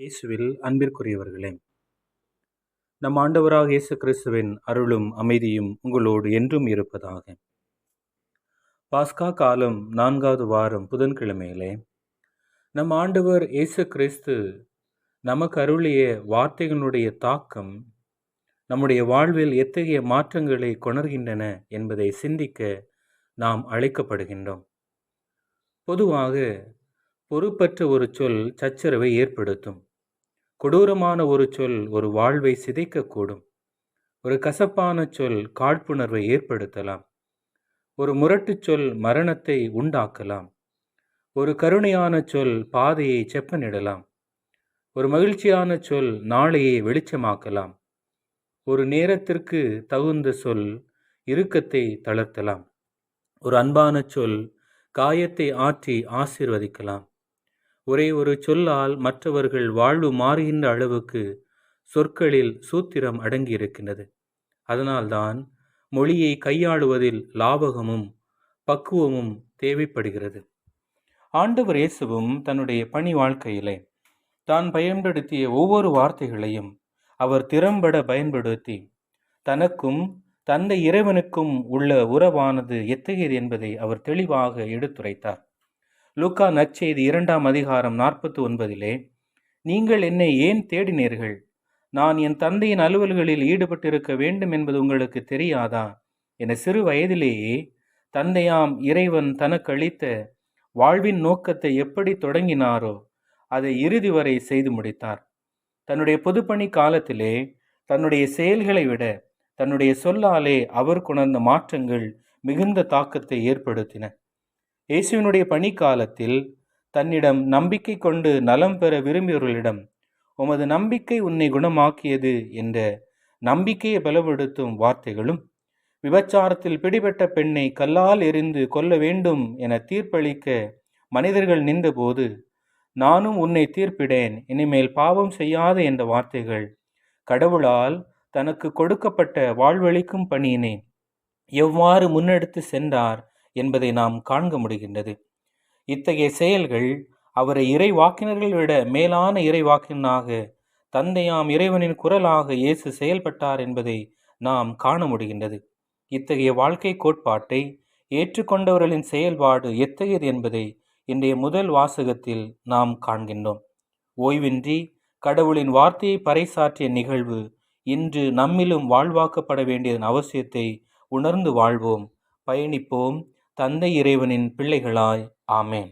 இயேசுவில் அன்பிற்குரியவர்களே, நம் ஆண்டவராக இயேசு கிறிஸ்துவின் அருளும் அமைதியும் உங்களோடு என்றும் இருப்பதாக. பாஸ்கா காலம் 4வது வாரம் புதன்கிழமையிலே நம் ஆண்டவர் இயேசு கிறிஸ்து நமக்கு அருளிய வார்த்தைகளுடைய தாக்கம் நம்முடைய வாழ்வில் எத்தகைய மாற்றங்களை கொணர்கின்றன என்பதை சிந்திக்க நாம் அழைக்கப்படுகின்றோம். பொதுவாக பொறுப்பற்ற ஒரு சொல் சச்சரவை ஏற்படுத்தும். கொடூரமான ஒரு சொல் ஒரு வாழ்வை சிதைக்கக்கூடும். ஒரு கசப்பான சொல் காழ்ப்புணர்வை ஏற்படுத்தலாம். ஒரு முரட்டுச் சொல் மரணத்தை உண்டாக்கலாம். ஒரு கருணையான சொல் பாதையை செப்பனிடலாம். ஒரு மகிழ்ச்சியான சொல் நாளையை வெளிச்சமாக்கலாம். ஒரு நேரத்திற்கு தகுந்த சொல் இறுக்கத்தை தளர்த்தலாம். ஒரு அன்பான சொல் காயத்தை ஆற்றி ஆசீர்வதிக்கலாம். ஒரே ஒரு சொல்லால் மற்றவர்கள் வாழ்வு மாறுகின்ற அளவுக்கு சொற்களில் சூத்திரம் அடங்கியிருக்கின்றது. அதனால்தான் மொழியை கையாளுவதில் லாபகமும் பக்குவமும் தேவைப்படுகிறது. ஆண்டவர் இயேசுவும் தன்னுடைய பணி வாழ்க்கையிலே தான் பயன்படுத்திய ஒவ்வொரு வார்த்தைகளையும் அவர் திறம்பட பயன்படுத்தி தனக்கும் தந்தை இறைவனுக்கும் உள்ள உறவானது எத்தகையது என்பதை அவர் தெளிவாக எடுத்துரைத்தார். லூக்கா நற்செய்தி 2ஆம் அதிகாரம் 49 நீங்கள் என்னை ஏன் தேடினீர்கள்? நான் என் தந்தையின் அலுவல்களில் ஈடுபட்டிருக்க வேண்டும் என்பது உங்களுக்கு தெரியாதா என சிறு வயதிலேயே தந்தையாம் இறைவன் தனக்கு அளித்த வாழ்வின் நோக்கத்தை எப்படி தொடங்கினாரோ அதை இறுதி வரை செய்து முடித்தார். தன்னுடைய பொதுப்பணி காலத்திலே தன்னுடைய செயல்களை விட தன்னுடைய சொல்லாலே அவர் கொணர்ந்த மாற்றங்கள் மிகுந்த தாக்கத்தை ஏற்படுத்தின. இயேசுவினுடைய பணிக்காலத்தில் தன்னிடம் நம்பிக்கை கொண்டு நலம் பெற விரும்பியவர்களிடம் உமது நம்பிக்கை உன்னை குணமாக்கியது என்ற நம்பிக்கையை பலப்படுத்தும் வார்த்தைகளும், விபச்சாரத்தில் பிடிபட்ட பெண்ணை கல்லால் எறிந்து கொல்ல வேண்டும் என தீர்ப்பளிக்க மனிதர்கள் நின்றபோது நானும் உன்னை தீர்ப்பிடேன், இனிமேல் பாவம் செய்யாத என்ற வார்த்தைகள் கடவுளால் தனக்கு கொடுக்கப்பட்ட வாழ்வளிக்கும் பணியினை எவ்வாறு முன்னெடுத்து சென்றார் என்பதை நாம் காண்க முடிகின்றது. இத்தகைய செயல்கள் அவரை இறைவாக்கினர்கள் விட மேலான இறைவாக்கினராக தந்தையாம் இறைவனின் குரலாக இயேசு செயல்பட்டார் என்பதை நாம் காண முடிகின்றது. இத்தகைய வாழ்க்கை கோட்பாட்டை ஏற்றுக்கொண்டவர்களின் செயல்பாடு எத்தகையது என்பதை இன்றைய முதல் வாசகத்தில் நாம் காண்கின்றோம். ஓய்வின்றி கடவுளின் வார்த்தையை பறைசாற்றிய நிகழ்வு இன்று நம்மிலும் வாழ்வாக்கப்பட வேண்டியதன் அவசியத்தை உணர்ந்து வாழ்வோம், பயணிப்போம், தந்தை இறைவனின் பிள்ளைகளாய். ஆமேன்.